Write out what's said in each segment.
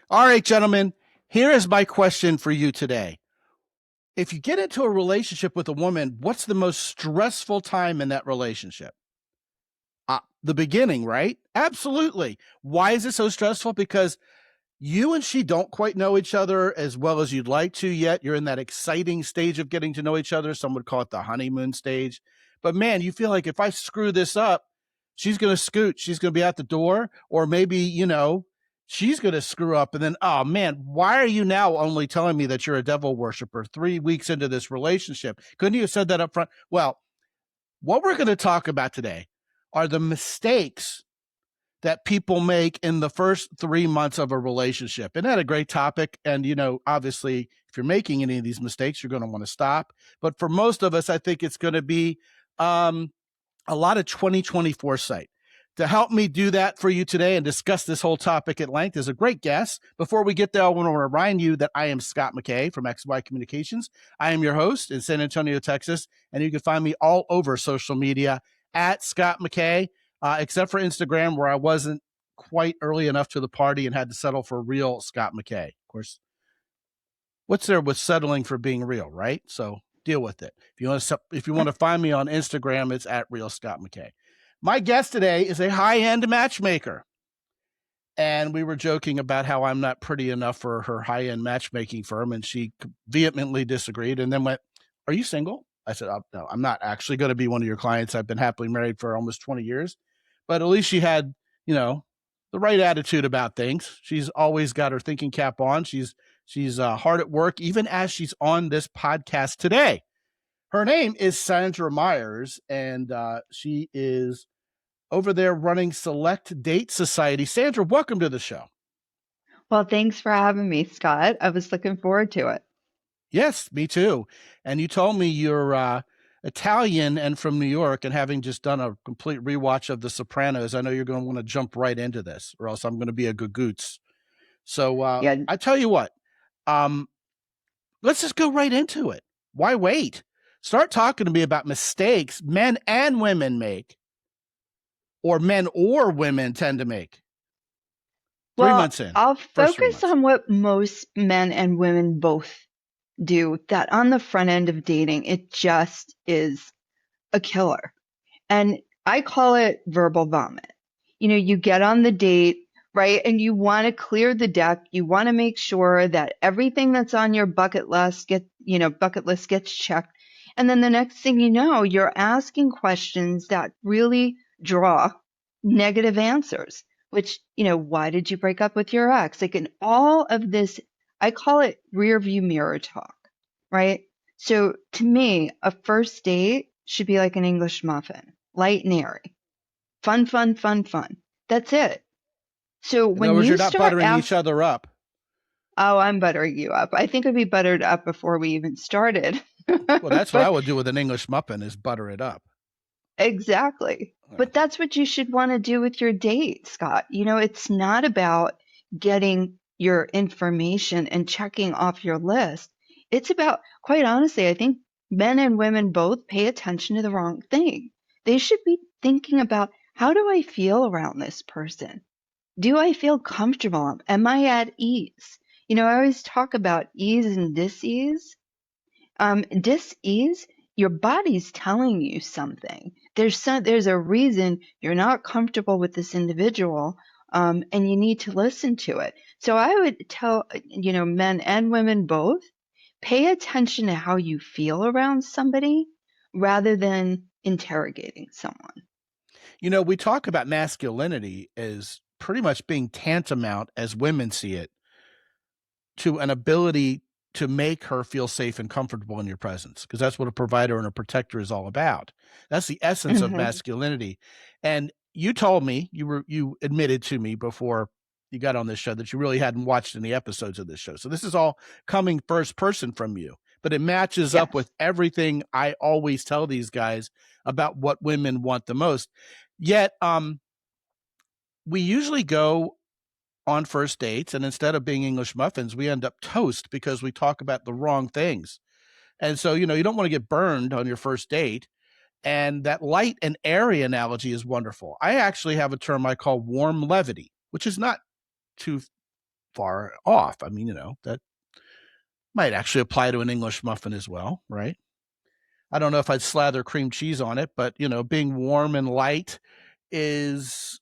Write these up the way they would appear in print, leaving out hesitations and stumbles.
All right, gentlemen, here is my question for you today. If you get into a relationship with a woman, what's the most stressful time in that relationship? The beginning, right? Absolutely. Why is it so stressful? Because you and she don't quite know each other as well as you'd like to yet. You're in that exciting stage of getting to know each other. Some would call it the honeymoon stage. But man, you feel like if I screw this up, she's going to scoot. She's going to be at the door. Or maybe, she's going to screw up. And then, oh man, why are you now only telling me that you're a devil worshiper 3 weeks into this relationship? Couldn't you have said that up front? Well, what we're going to talk about today are the mistakes that people make in the first 3 months of a relationship. Isn't that a great topic? And, obviously, if you're making any of these mistakes, you're going to want to stop. But for most of us, I think it's going to be a lot of 2020 foresight. To help me do that for you today and discuss this whole topic at length is a great guest. Before we get there, I want to remind you that I am Scott McKay from XY Communications. I am your host in San Antonio, Texas, and you can find me all over social media at Scott McKay, except for Instagram, where I wasn't quite early enough to the party and had to settle for real Scott McKay. Of course, what's there with settling for being real, right? So deal with it. If you want to find me on Instagram, it's at real Scott McKay. My guest today is a high-end matchmaker. And we were joking about how I'm not pretty enough for her high-end matchmaking firm. And she vehemently disagreed and then went, "Are you single?" I said, "Oh, no, I'm not actually going to be one of your clients. I've been happily married for almost 20 years. But at least she had, the right attitude about things. She's always got her thinking cap on. She's hard at work, even as she's on this podcast today. Her name is Sandra Myers, and she is over there running Select Date Society. Sandra, welcome to the show. Well, thanks for having me, Scott. I was looking forward to it. Yes, me too. And you told me you're Italian and from New York, and having just done a complete rewatch of The Sopranos, I know you're going to want to jump right into this, or else I'm going to be a gagoots. So Yeah. I tell you what, let's just go right into it. Why wait? Start talking to me about mistakes men and women make, or men or women tend to make. 3 months in. I'll First 3 focus months. on what most men and women both do, that on the front end of dating, it just is a killer. And I call it verbal vomit. You get on the date, right? And you want to clear the deck. You want to make sure that everything that's on your bucket list gets checked. And then the next thing you know, you're asking questions that really draw negative answers, which, why did you break up with your ex? Like, in all of this, I call it rear view mirror talk, right? So to me, a first date should be like an English muffin, light and airy, fun, fun, fun, fun. That's it. So In other when words, you you're not start buttering each asking, other up. oh, I'm buttering you up. I think I'd be buttered up before we even started. Well, that's what I But would do with an English muffin is butter it up. exactly. Yeah. But that's what you should want to do with your date, Scott. It's not about getting your information and checking off your list. It's about, quite honestly, I think men and women both pay attention to the wrong thing. They should be thinking about, how do I feel around this person? Do I feel comfortable? Am I at ease? I always talk about ease and dis-ease. Dis-ease, your body's telling you something. There's a reason you're not comfortable with this individual, and you need to listen to it. So I would tell, men and women both, pay attention to how you feel around somebody rather than interrogating someone. We talk about masculinity as pretty much being tantamount, as women see it, to an ability to make her feel safe and comfortable in your presence, because that's what a provider and a protector is all about. That's the essence of Mhm. masculinity. And you told me, you admitted to me before you got on this show that you really hadn't watched any episodes of this show. So this is all coming first person from you, but it matches up Yes. with everything I always tell these guys about what women want the most. Yet, we usually go on first dates, and instead of being English muffins, we end up toast because we talk about the wrong things. And so, you don't want to get burned on your first date. And that light and airy analogy is wonderful. I actually have a term I call warm levity, which is not too far off. I mean, that might actually apply to an English muffin as well, right? I don't know if I'd slather cream cheese on it, but being warm and light is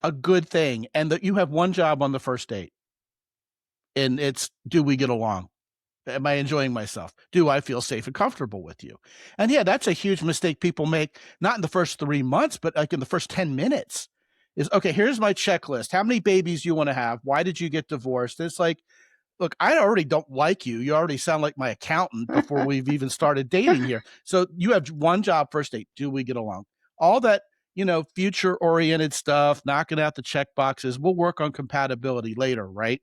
a good thing. And that you have one job on the first date, and it's, do we get along? Am I enjoying myself? Do I feel safe and comfortable with you? And yeah, that's a huge mistake people make, not in the first 3 months, but like in the first 10 minutes. Is, okay, here's my checklist. How many babies you want to have? Why did you get divorced? It's like, look, I already don't like you. You already sound like my accountant before we've even started dating here. So you have one job, first date. Do we get along? All that, future oriented stuff, knocking out the check boxes. We'll work on compatibility later, right?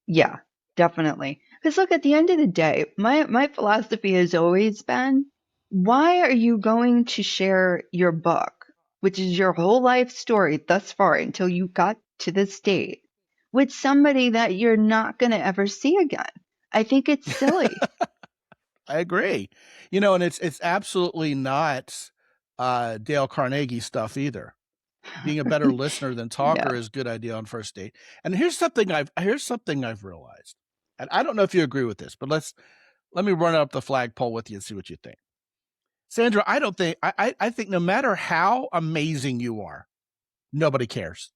Yeah, definitely. Because look, at the end of the day, my philosophy has always been, why are you going to share your book, which is your whole life story thus far until you got to this date, with somebody that you're not going to ever see again? I think it's silly. I agree. And it's absolutely not Dale Carnegie stuff either. Being a better listener than No. talker is a good idea on first date. And here's something I've realized. And I don't know if you agree with this, but let me run up the flagpole with you and see what you think. Sandra, I think no matter how amazing you are, nobody cares.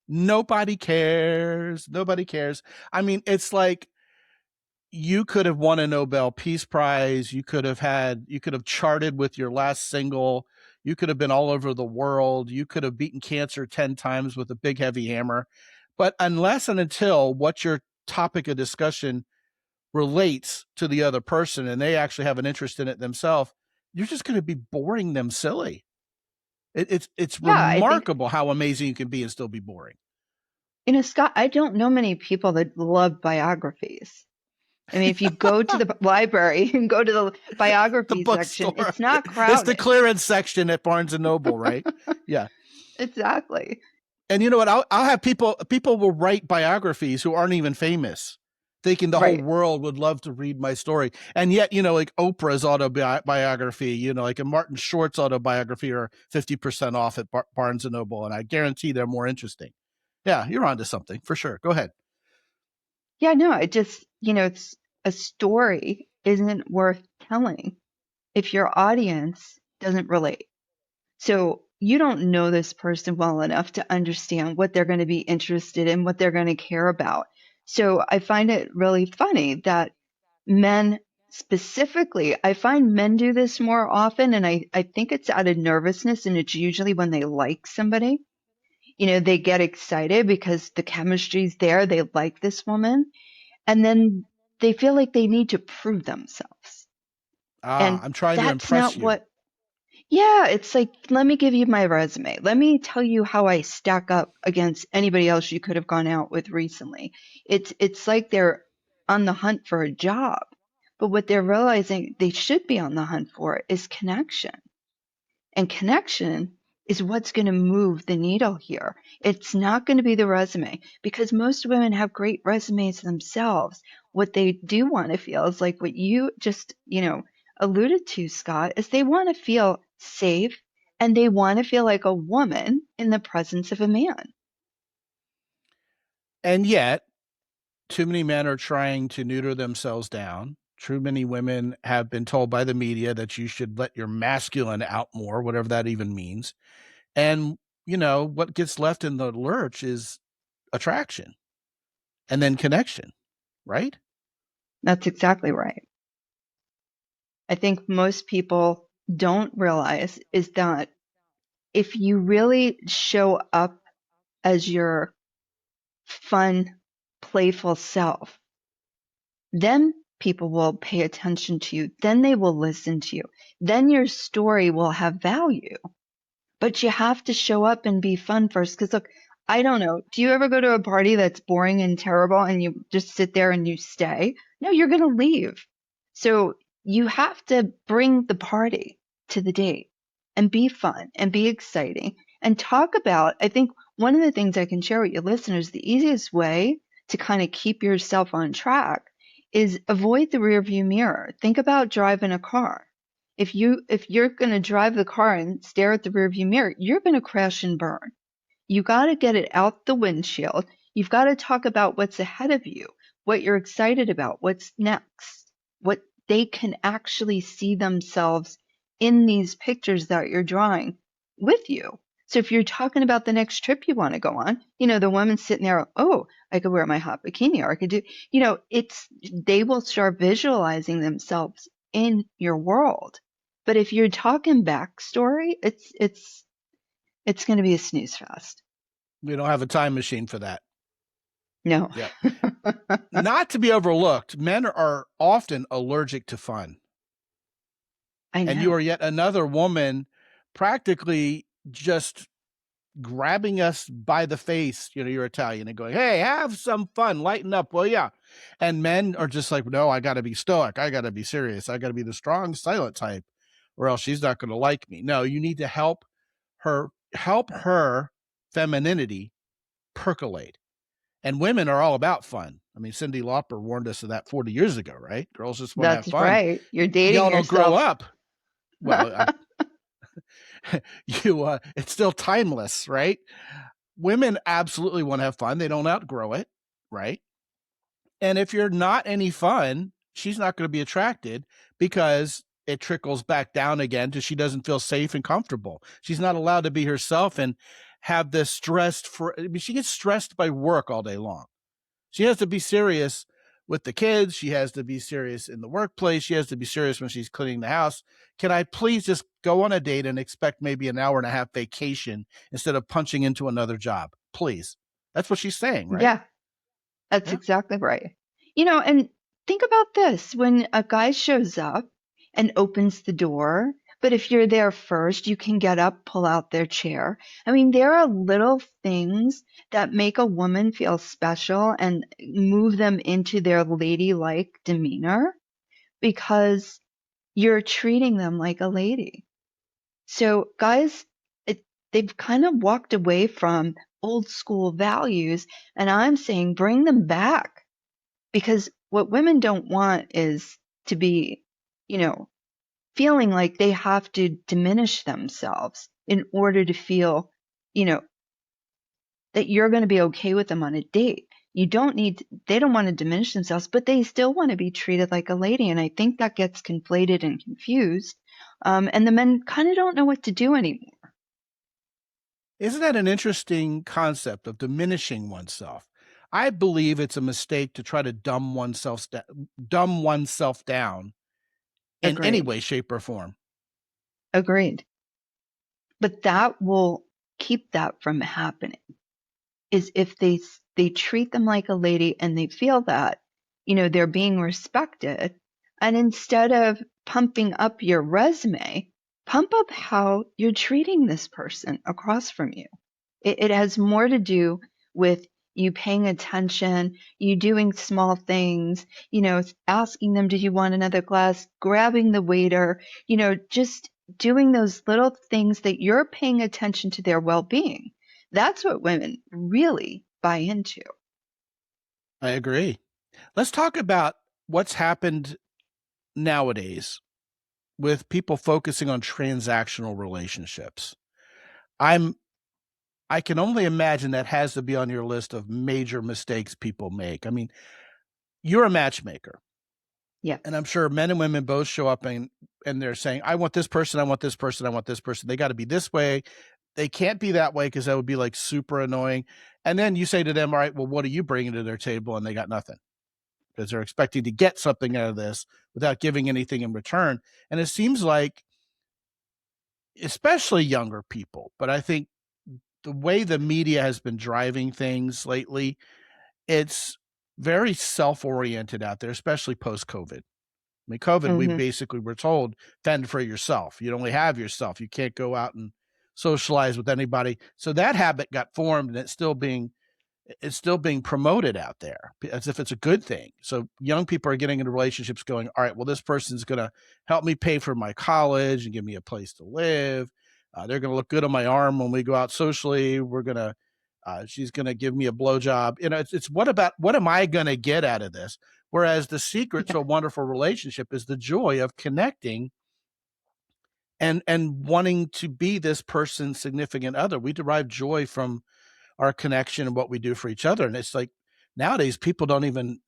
Nobody cares. Nobody cares. I mean, it's like you could have won a Nobel Peace Prize. You could have charted with your last single. You could have been all over the world. You could have beaten cancer 10 times with a big, heavy hammer. But unless and until what your topic of discussion relates to the other person and they actually have an interest in it themselves, you're just going to be boring them silly. It's Yeah, I think, remarkable how amazing you can be and still be boring. Scott, I don't know many people that love biographies. I mean, if you go to the library and go to the The biography section, bookstore. it's not It's the crowded. clearance section at Barnes and Noble, right? Yeah. Exactly. And you know what? I'll have people will write biographies who aren't even famous, thinking the whole Right. world would love to read my story. And yet, like Oprah's autobiography, like a Martin Short's autobiography are 50% off at Barnes and Noble. And I guarantee they're more interesting. Yeah, you're onto something for sure. Go ahead. Yeah, no, it just, it's a story isn't worth telling if your audience doesn't relate. So you don't know this person well enough to understand what they're going to be interested in, what they're going to care about. So I find it really funny that men specifically, I find men do this more often, and I think it's out of nervousness, and it's usually when they like somebody. They get excited because the chemistry's there, they like this woman, and then they feel like they need to prove themselves. And I'm trying to that's impress not you. what, yeah, it's like, let me give you my resume. Let me tell you how I stack up against anybody else you could have gone out with recently. It's like they're on the hunt for a job. But what they're realizing they should be on the hunt for is connection. And connection is what's going to move the needle here. It's not going to be the resume because most women have great resumes themselves. What they do want to feel is like what you just, alluded to, Scott, is they want to feel safe and they want to feel like a woman in the presence of a man. And yet, too many men are trying to neuter themselves down. Too many women have been told by the media that you should let your masculine out more, whatever that even means. And, what gets left in the lurch is attraction and then connection, right? That's exactly right. I think most people don't realize is that if you really show up as your fun, playful self, then people will pay attention to you. Then they will listen to you. Then your story will have value. But you have to show up and be fun first. Because look, I don't know. Do you ever go to a party that's boring and terrible and you just sit there and you stay? No, you're going to leave. So you have to bring the party to the date and be fun and be exciting and talk about. I think one of the things I can share with your listeners, the easiest way to kind of keep yourself on track is avoid the rear view mirror. Think about driving a car. If you're going to drive the car and stare at the rearview mirror, you're going to crash and burn. You got to get it out the windshield. You've got to talk about what's ahead of you, what you're excited about, what's next, what they can actually see themselves in these pictures that you're drawing with you. So if you're talking about the next trip you want to go on, the woman's sitting there, oh, I could wear my hot bikini, or I could do, they will start visualizing themselves in your world. But if you're talking backstory, it's going to be a snooze fest. We don't have a time machine for that. No. Yep. Not to be overlooked, men are often allergic to fun. I know. And you are yet another woman practically just grabbing us by the face, you're Italian, and going, hey, have some fun, lighten up, will ya? And men are just like, no, I got to be stoic. I got to be serious. I got to be the strong, silent type, or else she's not going to like me. No, you need to help her femininity percolate. And women are all about fun. I mean, Cyndi Lauper warned us of that 40 years ago, right? Girls just want to have That's fun. right. You're dating Y'all don't grow yourself. up. Well, it's still timeless, right? Women absolutely want to have fun. They don't outgrow it, right? And if you're not any fun, she's not going to be attracted because it trickles back down again to she doesn't feel safe and comfortable. She's not allowed to be herself and have this she gets stressed by work all day long. She has to be serious with the kids. She has to be serious in the workplace. She has to be serious when she's cleaning the house. Can I please just go on a date and expect maybe an hour and a half vacation instead of punching into another job? Please. That's what she's saying, right? Yeah, that's exactly right. And think about this. When a guy shows up and opens the door, but if you're there first, you can get up, pull out their chair. I mean, there are little things that make a woman feel special and move them into their ladylike demeanor because you're treating them like a lady. So guys, they've kind of walked away from old school values, and I'm saying bring them back, because what women don't want is to be, feeling like they have to diminish themselves in order to feel, that you're going to be okay with them on a date. They don't want to diminish themselves, but they still want to be treated like a lady. And I think that gets conflated and confused. And the men kind of don't know what to do anymore. Isn't that an interesting concept of diminishing oneself? I believe it's a mistake to try to dumb oneself down in any Agreed. way, shape, or form. Agreed. But that will keep that from happening, is if they treat them like a lady and they feel that, they're being respected. And instead of pumping up your resume, pump up how you're treating this person across from you. It has more to do with you paying attention, you doing small things, asking them, did you want another glass, grabbing the waiter, just doing those little things that you're paying attention to their well-being. That's what women really buy into. I agree. Let's talk about what's happened nowadays with people focusing on transactional relationships. I can only imagine that has to be on your list of major mistakes people make. I mean, you're a matchmaker. Yeah. And I'm sure men and women both show up and they're saying, I want this person, I want this person, I want this person. They got to be this way. They can't be that way because that would be like super annoying. And then you say to them, all right, well, what are you bringing to their table? And they got nothing because they're expecting to get something out of this without giving anything in return. And it seems like, especially younger people, but I think the way the media has been driving things lately, it's very self-oriented out there, especially post-COVID. I mean, COVID, we basically were told, fend for yourself. You only have yourself. You can't go out and socialize with anybody. So that habit got formed, and it's still being promoted out there as if it's a good thing. So young people are getting into relationships going, all right, well, this person's going to help me pay for my college and give me a place to live. They're going to look good on my arm when we go out socially. She's going to give me a blowjob. It's what am I going to get out of this? Whereas the secret to a wonderful relationship is the joy of connecting and wanting to be this person's significant other. We derive joy from our connection and what we do for each other. And it's like nowadays people don't even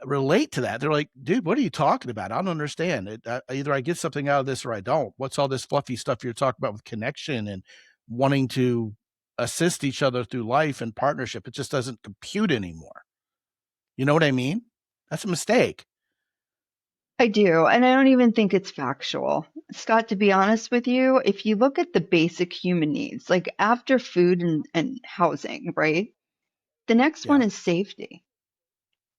relate to that. They're like, dude, what are you talking about? I don't understand it. Either I get something out of this or I don't. What's all this fluffy stuff you're talking about with connection and wanting to assist each other through life and partnership? It just doesn't compute anymore. You know what I mean? That's a mistake. I do. And I don't even think it's factual. Scott, to be honest with you, if you look at the basic human needs, like after food and housing, right? The next one Yeah. is safety.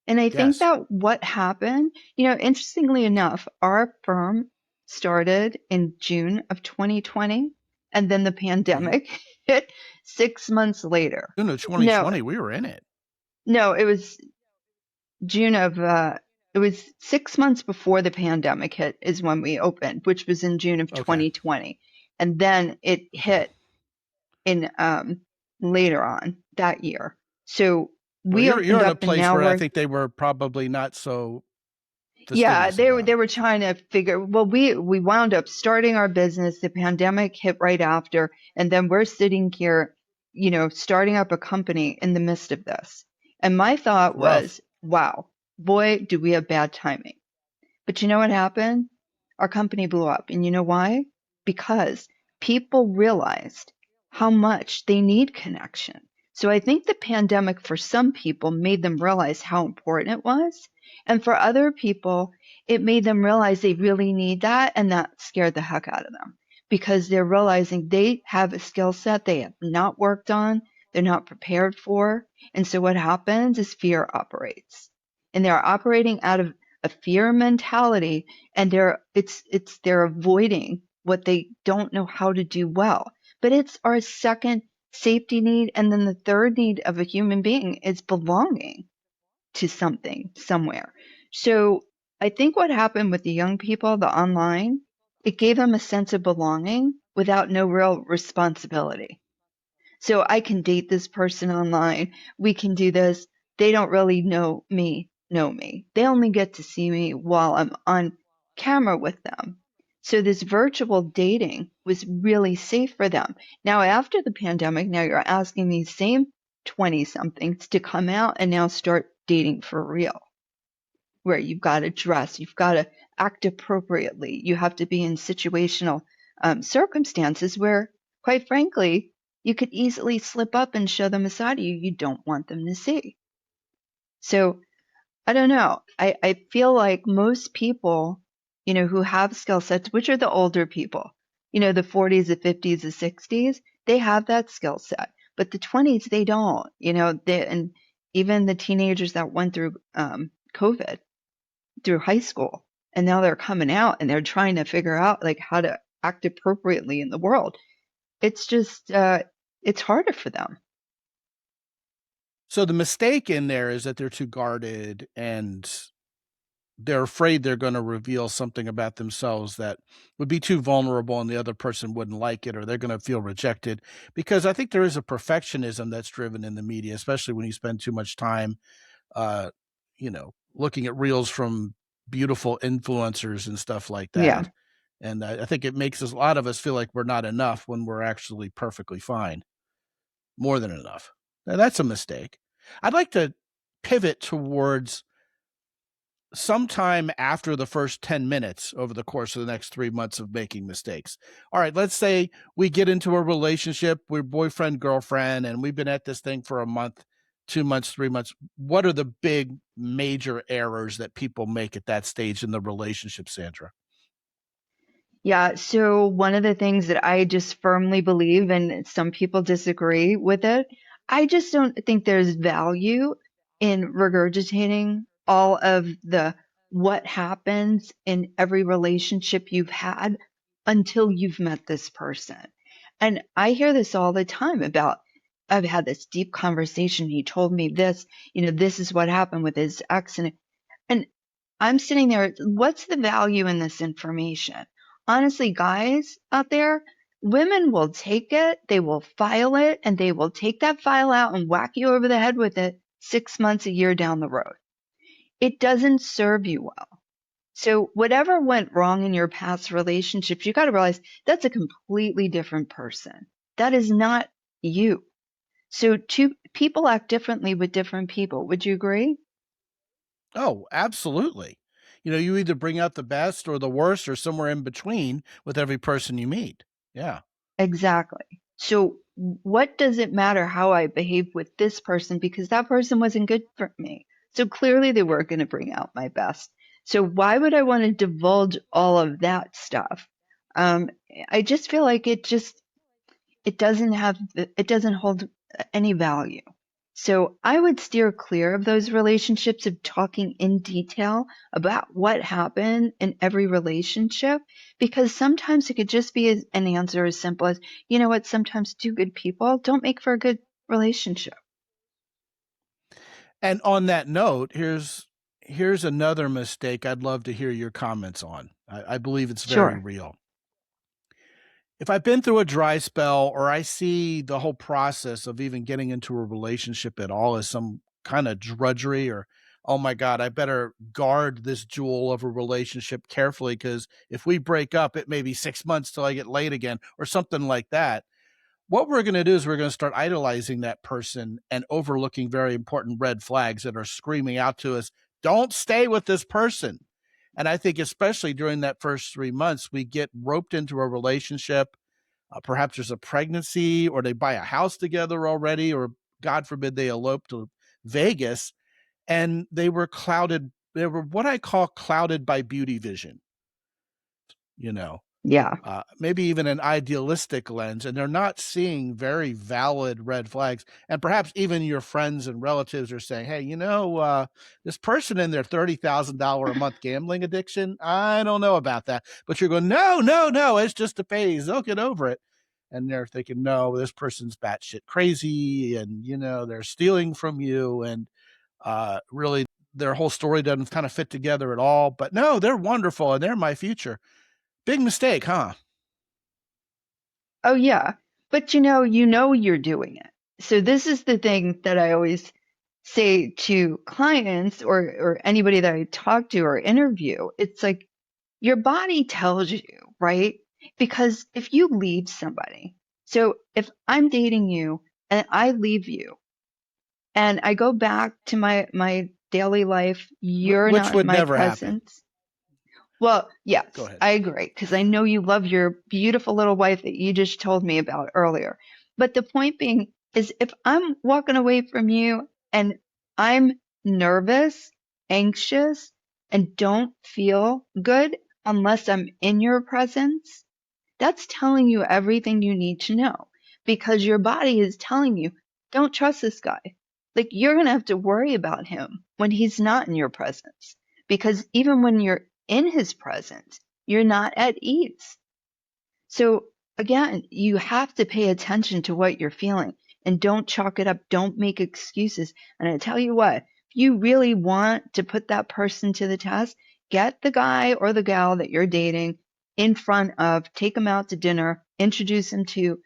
And I think Yes. that what happened, interestingly enough, our firm started in June of 2020, and then the Mhm. pandemic hit 6 months later. June of No, 2020, we were in it. no, June of, it was 6 months before the pandemic hit is when we opened, which was in June of Okay. 2020. And then it Okay. hit in later on that year. So Well, we you're opened in a up and place now where I we're think they were probably not so Yeah, fastidious they were about they it. were trying to figure. Well, we wound up starting our business. The pandemic hit right after, and then we're sitting here, starting up a company in the midst of this. And my thought Rough. was, wow, boy, do we have bad timing. But you know what happened? Our company blew up. And you know why? Because people realized how much they need connection. So I think the pandemic for some people made them realize how important it was. And for other people, it made them realize they really need that. And that scared the heck out of them because they're realizing they have a skill set they have not worked on, they're not prepared for. And so what happens is fear operates. And they're operating out of a fear mentality, and they're avoiding what they don't know how to do well. But it's our second safety need, and then the third need of a human being is belonging to something somewhere. So I think what happened with the young people, the online, it gave them a sense of belonging without no real responsibility. So I can date this person online. We can do this. They don't really know me. They only get to see me while I'm on camera with them. So this virtual dating was really safe for them. Now, after the pandemic, now you're asking these same 20 somethings to come out and now start dating for real, where you've got to dress, you've got to act appropriately, you have to be in situational circumstances where, quite frankly, you could easily slip up and show them a side of you you don't want them to see. So I don't know. I feel like most people, who have skill sets, which are the older people, the 40s, the 50s, the 60s, they have that skill set. But the 20s, they don't, and even the teenagers that went through COVID through high school and now they're coming out and they're trying to figure out like how to act appropriately in the world. It's just it's harder for them. So the mistake in there is that they're too guarded and they're afraid they're going to reveal something about themselves that would be too vulnerable and the other person wouldn't like it or they're going to feel rejected because I think there is a perfectionism that's driven in the media, especially when you spend too much time uh looking at reels from beautiful influencers and stuff like Yeah. that. And I think it makes a lot of us feel like we're not enough when we're actually perfectly fine, more than enough. Now, that's a mistake. I'd like to pivot towards sometime after the first 10 minutes over the course of the next 3 months of making mistakes. All right, let's say we get into a relationship, we're boyfriend, girlfriend, and we've been at this thing for a month, 2 months, 3 months. What are the big major errors that people make at that stage in the relationship, Sandra? Yeah, so one of the things that I just firmly believe, and some people disagree with it, I just don't think there's value in regurgitating all of the what happens in every relationship you've had until you've met this person. And I hear this all the time about, I've had this deep conversation. He told me this, this is what happened with his ex. And I'm sitting there, what's the value in this information? Honestly, guys out there, women will take it, they will file it, and they will take that file out and whack you over the head with it 6 months, a year down the road. It doesn't serve you well. So, whatever went wrong in your past relationships, you got to realize that's a completely different person. That is not you. So two people act differently with different people. Would you agree? Oh, absolutely. You either bring out the best or the worst or somewhere in between with every person you meet. Yeah. Exactly. So what does it matter how I behave with this person because that person wasn't good for me? So clearly they weren't going to bring out my best. So why would I want to divulge all of that stuff? Um, I just feel like it doesn't it doesn't hold any value. So I would steer clear of those relationships of talking in detail about what happened in every relationship because sometimes it could just be an answer as simple as, you know what, sometimes two good people don't make for a good relationship. And on that note, here's another mistake I'd love to hear your comments on. I believe it's very Sure. real. If I've been through a dry spell or I see the whole process of even getting into a relationship at all as some kind of drudgery or, oh my God, I better guard this jewel of a relationship carefully because if we break up, it may be 6 months till I get laid again or something like that. What we're going to do is we're going to start idolizing that person and overlooking very important red flags that are screaming out to us, don't stay with this person. And I think, especially during that first 3 months, we get roped into a relationship. Perhaps there's a pregnancy, or they buy a house together already, or God forbid they elope to Vegas, and they were clouded. They were what I call clouded by beauty vision, you know, Yeah. maybe even an idealistic lens, and they're not seeing very valid red flags. And perhaps even your friends and relatives are saying, "Hey, this person in their $30,000 a month gambling addiction, I don't know about that." But you're going, "No, no, no, it's just a phase. They'll get over it." And they're thinking, "No, this person's batshit crazy, and they're stealing from you, and really." Their whole story doesn't kind of fit together at all, but no, they're wonderful and they're my future. Big mistake, huh? Oh yeah. But you know you're doing it. So this is the thing that I always say to clients or anybody that I talk to or interview. It's like your body tells you, right? Because if you leave somebody, so if I'm dating you and I leave you and I go back to my daily life, you're Which not in would my never happen. presence. Well, Go yes, ahead. I agree because I know you love your beautiful little wife that you just told me about earlier. But the point being is if I'm walking away from you and I'm nervous, anxious, and don't feel good unless I'm in your presence, that's telling you everything you need to know because your body is telling you, don't trust this guy. Like you're going to have to worry about him when he's not in your presence because even when you're in his presence, you're not at ease. So again, you have to pay attention to what you're feeling and don't chalk it up. Don't make excuses. And I tell you what, if you really want to put that person to the test, get the guy or the gal that you're dating in front of, take them out to dinner, introduce them to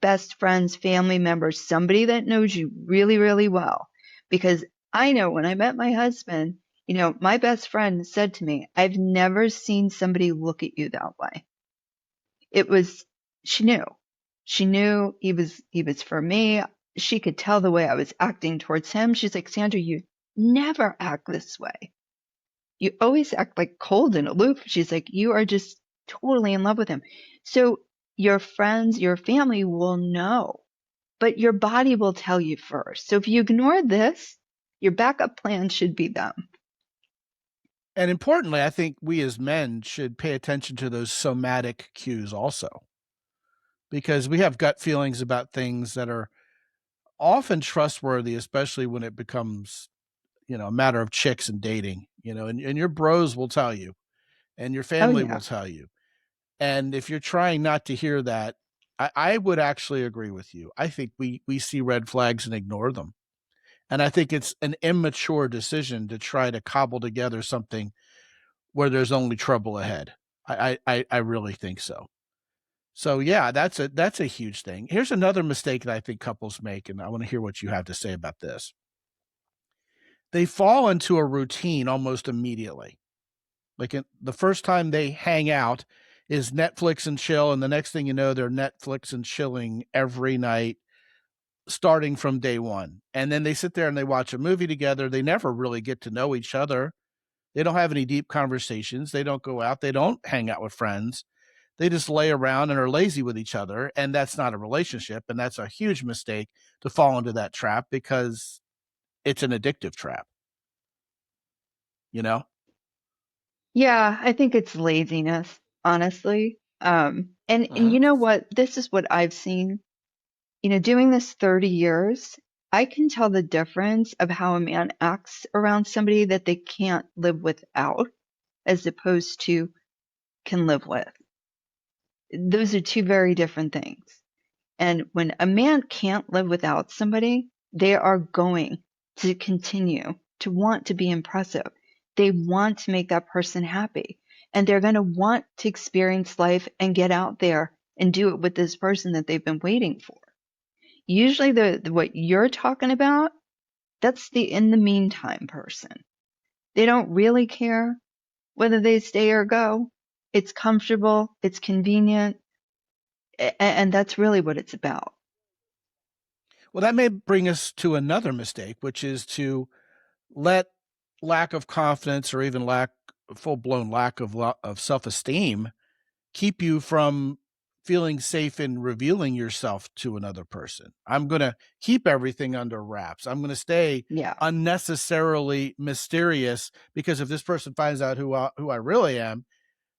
best friends, family members, somebody that knows you really, really well. Because I know when I met my husband, my best friend said to me, I've never seen somebody look at you that way. It was she knew. She knew he was for me. She could tell the way I was acting towards him. She's like, Sandra, you never act this way. You always act like cold and aloof. She's like, you are just totally in love with him. So your friends, your family will know, but your body will tell you first. So if you ignore this, your backup plan should be them. And importantly, I think we as men should pay attention to those somatic cues also, because we have gut feelings about things that are often trustworthy, especially when it becomes, a matter of chicks and dating, and your bros will tell you and your Oh family will yeah. tell you. And if you're trying not to hear that, I would actually agree with you. I think we see red flags and ignore them. And I think it's an immature decision to try to cobble together something where there's only trouble ahead. I really think so. So yeah, that's a huge thing. Here's another mistake that I think couples make, and I want to hear what you have to say about this. They fall into a routine almost immediately. Like the first time they hang out is Netflix and chill, and the next thing you know, they're Netflix and chilling every night. starting from day one. And then they sit there and they watch a movie together. They never really get to know each other. They don't have any deep conversations. They don't go out. They don't hang out with friends. They just lay around and are lazy with each other. And that's not a relationship. And that's a huge mistake to fall into that trap because it's an addictive trap, you know? Yeah, I think it's laziness, honestly. And Uh-huh. you know what? This is what I've seen. Doing this 30 years, I can tell the difference of how a man acts around somebody that they can't live without as opposed to can live with. Those are two very different things. And when a man can't live without somebody, they are going to continue to want to be impressive. They want to make that person happy. And they're going to want to experience life and get out there and do it with this person that they've been waiting for. Usually the what you're talking about, that's the in the meantime person. They don't really care whether they stay or go. It's comfortable, it's convenient, and that's really what it's about. Well, that may bring us to another mistake, which is to let lack of confidence or even full blown lack of self esteem keep you from feeling safe in revealing yourself to another person. I'm going to keep everything under wraps. I'm going to stay Yeah. unnecessarily mysterious because if this person finds out who I really am,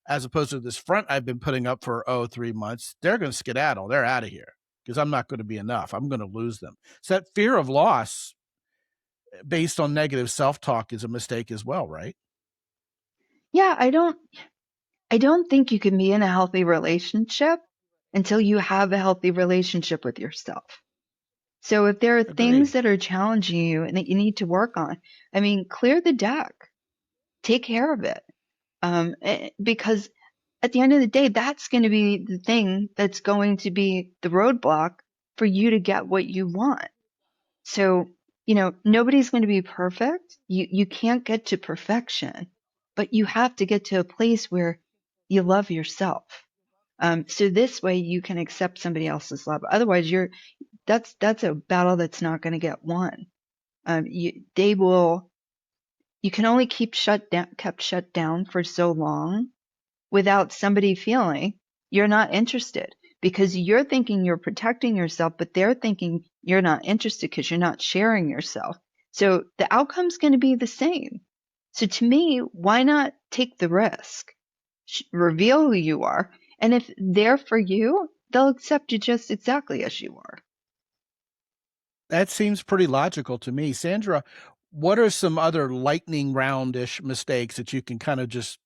as opposed to this front I've been putting up for 3 months, they're going to skedaddle. They're out of here because I'm not going to be enough. I'm going to lose them. So that fear of loss based on negative self-talk is a mistake as well, right? Yeah, I don't think you can be in a healthy relationship until you have a healthy relationship with yourself. So if there are things Agreed. that are challenging you and that you need to work on, I mean, clear the deck, take care of it. Because at the end of the day, that's going to be the thing that's going to be the roadblock for you to get what you want. So, nobody's going to be perfect. You can't get to perfection, but you have to get to a place where you love yourself. So this way you can accept somebody else's love. Otherwise, that's a battle that's not going to get won. They will. You can only kept shut down for so long without somebody feeling you're not interested because you're thinking you're protecting yourself, but they're thinking you're not interested because you're not sharing yourself. So the outcome's going to be the same. So to me, why not take the risk? Reveal who you are. And if they're for you, they'll accept you just exactly as you are. That seems pretty logical to me. Sandra, what are some other lightning roundish mistakes that you can kind of just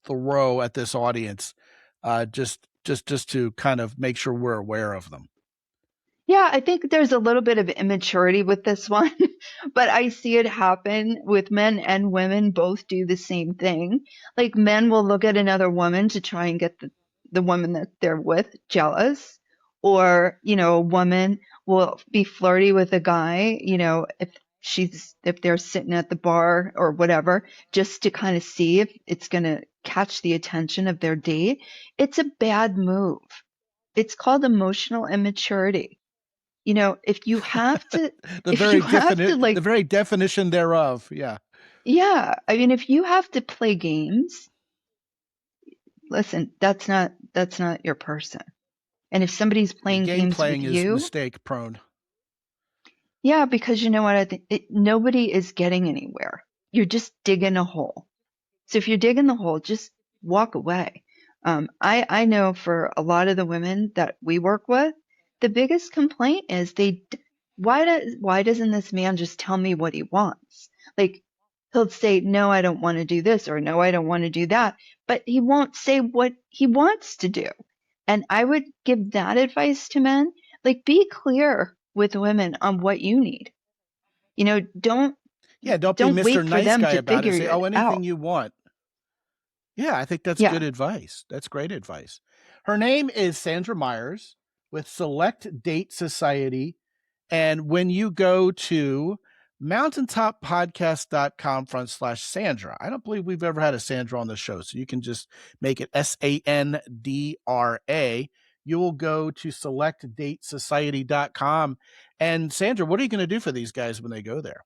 throw at this audience, just to kind of make sure we're aware of them? Yeah, I think there's a little bit of immaturity with this one, but I see it happen with men and women both do the same thing. Like men will look at another woman to try and get the woman that they're with jealous, or, a woman will be flirty with a guy, if they're sitting at the bar or whatever, just to kind of see if it's going to catch the attention of their date. It's a bad move. It's called emotional immaturity. If you have to, The if you very have to definite, the like, very definition thereof. Yeah. yeah, I mean, if you have to play games, listen, that's not your person. And if somebody's Yeah. playing Game games with playing is you, mistake prone. yeah, because you know what, I think nobody is getting anywhere. You're just digging a hole. So if you're digging the hole, just walk away. I know for a lot of the women that we work with, the biggest complaint is why doesn't this man just tell me what he wants? Like he'll say, no, I don't want to do this, or no, I don't want to do that, but he won't say what he wants to do. And I would give that advice to men. Like be clear with women on what you need. Don't Yeah. Don't be don't Mr. wait for Nice them Guy to about it. figure Say, it oh, anything out. you want. Yeah, I think that's Yeah. good advice. That's great advice. Her name is Sandra Myers with Select Date Society. And when you go to mountaintoppodcast.com/Sandra, I don't believe we've ever had a Sandra on the show. So you can just make it Sandra. you will go to selectdatesociety.com. And Sandra, what are you going to do for these guys when they go there?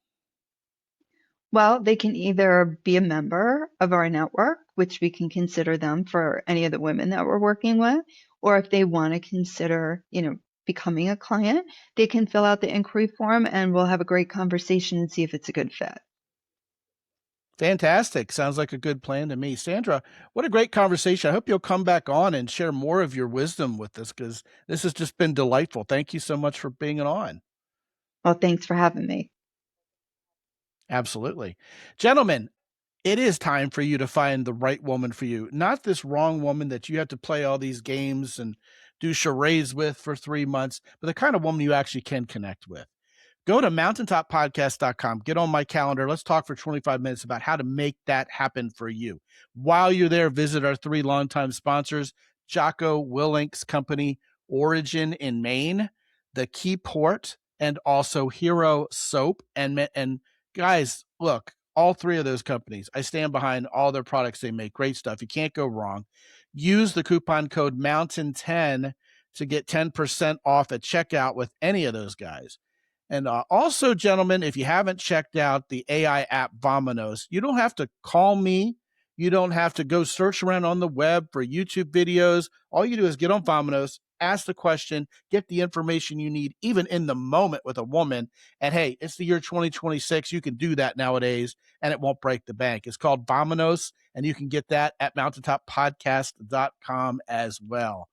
Well, they can either be a member of our network, which we can consider them for any of the women that we're working with, or if they want to consider, becoming a client, they can fill out the inquiry form and we'll have a great conversation and see if it's a good fit. Fantastic. Sounds like a good plan to me. Sandra, what a great conversation. I hope you'll come back on and share more of your wisdom with us, because this has just been delightful. Thank you so much for being on. Well, thanks for having me. Absolutely. Gentlemen, it is time for you to find the right woman for you, not this wrong woman that you have to play all these games and do charades with for 3 months, but the kind of woman you actually can connect with. Go to mountaintoppodcast.com, get on my calendar. Let's talk for 25 minutes about how to make that happen for you. While you're there, visit our 3 longtime sponsors, Jocko Willink's company, Origin in Maine, The Key Port, and also Hero Soap. And guys, look, all 3 of those companies, I stand behind all their products. They make great stuff. You can't go wrong. Use the coupon code MOUNTAIN10 to get 10% off at checkout with any of those guys. And also, gentlemen, if you haven't checked out the AI app Vominos, you don't have to call me. You don't have to go search around on the web for YouTube videos. All you do is get on Vominos, ask the question, get the information you need, even in the moment with a woman. And hey, it's the year 2026. You can do that nowadays, and it won't break the bank. It's called Vominos, and you can get that at mountaintoppodcast.com as well.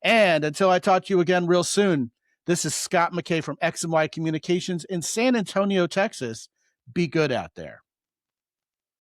And until I talk to you again real soon, this is Scott McKay from X and Y Communications in San Antonio, Texas. Be good out there.